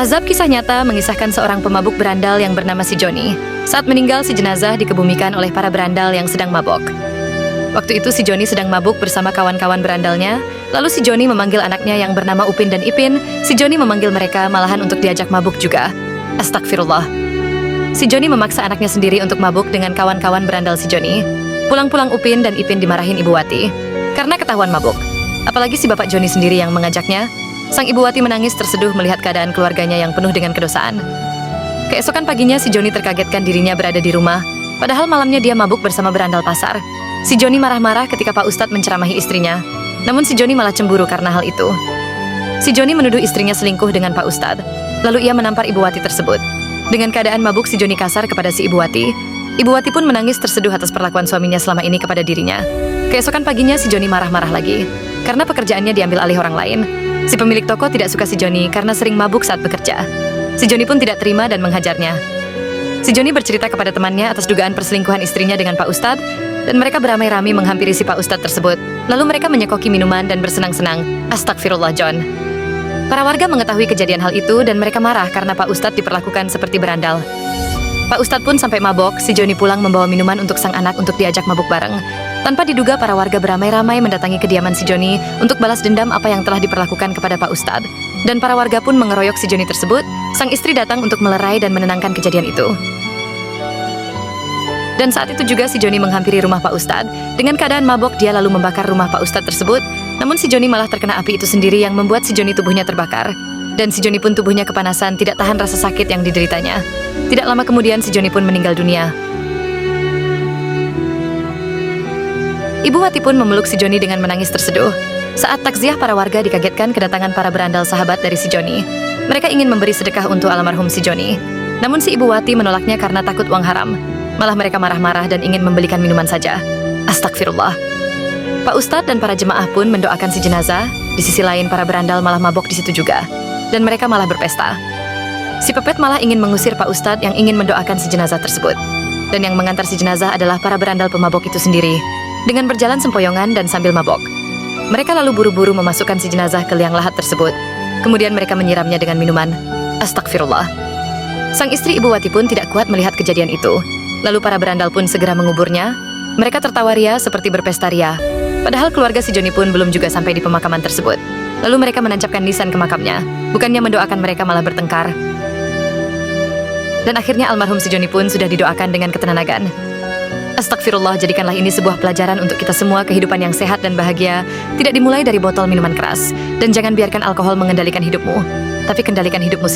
Azab kisah nyata mengisahkan seorang pemabuk berandal yang bernama si Joni. Saat meninggal, si jenazah dikebumikan oleh para berandal yang sedang mabok. Waktu itu si Joni sedang mabuk bersama kawan-kawan berandalnya. Lalu si Joni memanggil anaknya yang bernama Upin dan Ipin. Si Joni memanggil mereka malahan untuk diajak mabuk juga. Astagfirullah. Si Joni memaksa anaknya sendiri untuk mabuk dengan kawan-kawan berandal si Joni. Pulang-pulang Upin dan Ipin dimarahin Ibu Wati karena ketahuan mabuk. Apalagi si bapak Joni sendiri yang mengajaknya. Sang Ibu Wati menangis terseduh melihat keadaan keluarganya yang penuh dengan kedosaan. Keesokan paginya si Joni terkagetkan dirinya berada di rumah. Padahal malamnya dia mabuk bersama berandal pasar. Si Joni marah-marah ketika Pak Ustadz menceramahi istrinya. Namun si Joni malah cemburu karena hal itu. Si Joni menuduh istrinya selingkuh dengan Pak Ustadz. Lalu ia menampar Ibu Wati tersebut. Dengan keadaan mabuk si Joni kasar kepada si Ibu Wati. Ibu Wati pun menangis terseduh atas perlakuan suaminya selama ini kepada dirinya. Keesokan paginya si Joni marah-marah lagi. Karena pekerjaannya diambil alih orang lain. Si pemilik toko tidak suka si Joni karena sering mabuk saat bekerja. Si Joni pun tidak terima dan menghajarnya. Si Joni bercerita kepada temannya atas dugaan perselingkuhan istrinya dengan Pak Ustadz, dan mereka beramai-ramai menghampiri si Pak Ustadz tersebut. Lalu mereka menyekoki minuman dan bersenang-senang. Astagfirullah John. Para warga mengetahui kejadian hal itu dan mereka marah karena Pak Ustadz diperlakukan seperti berandal. Pak Ustadz pun sampai mabok, si Joni pulang membawa minuman untuk sang anak untuk diajak mabuk bareng. Tanpa diduga para warga beramai-ramai mendatangi kediaman si Joni untuk balas dendam apa yang telah diperlakukan kepada Pak Ustadz. Dan para warga pun mengeroyok si Joni tersebut. Sang istri datang untuk melerai dan menenangkan kejadian itu. Dan saat itu juga si Joni menghampiri rumah Pak Ustadz. Dengan keadaan mabok, dia lalu membakar rumah Pak Ustadz tersebut. Namun si Joni malah terkena api itu sendiri yang membuat si Joni tubuhnya terbakar. Dan si Joni pun tubuhnya kepanasan, tidak tahan rasa sakit yang dideritanya. Tidak lama kemudian si Joni pun meninggal dunia. Ibu Wati pun memeluk si Joni dengan menangis terseduh. Saat takziah, para warga dikagetkan kedatangan para berandal sahabat dari si Joni. Mereka ingin memberi sedekah untuk almarhum si Joni. Namun si Ibu Wati menolaknya karena takut uang haram. Malah mereka marah-marah dan ingin membelikan minuman saja. Astagfirullah. Pak Ustadz dan para jemaah pun mendoakan si jenazah. Di sisi lain para berandal malah mabok di situ juga. Dan mereka malah berpesta. Si Pepet malah ingin mengusir Pak Ustadz yang ingin mendoakan si jenazah tersebut. Dan yang mengantar si jenazah adalah para berandal pemabok itu sendiri. Dengan berjalan sempoyongan dan sambil mabok. Mereka lalu buru-buru memasukkan si jenazah ke liang lahat tersebut. Kemudian mereka menyiramnya dengan minuman. Astagfirullah. Sang istri Ibu Wati pun tidak kuat melihat kejadian itu. Lalu para berandal pun segera menguburnya. Mereka tertawa ria seperti berpesta ria. Padahal keluarga si Joni pun belum juga sampai di pemakaman tersebut. Lalu mereka menancapkan nisan ke makamnya. Bukannya mendoakan, mereka malah bertengkar. Dan akhirnya almarhum si Joni pun sudah didoakan dengan ketenagan. Astagfirullah, jadikanlah ini sebuah pelajaran untuk kita semua. Kehidupan yang sehat dan bahagia tidak dimulai dari botol minuman keras. Dan jangan biarkan alkohol mengendalikan hidupmu, tapi kendalikan hidupmu sendiri.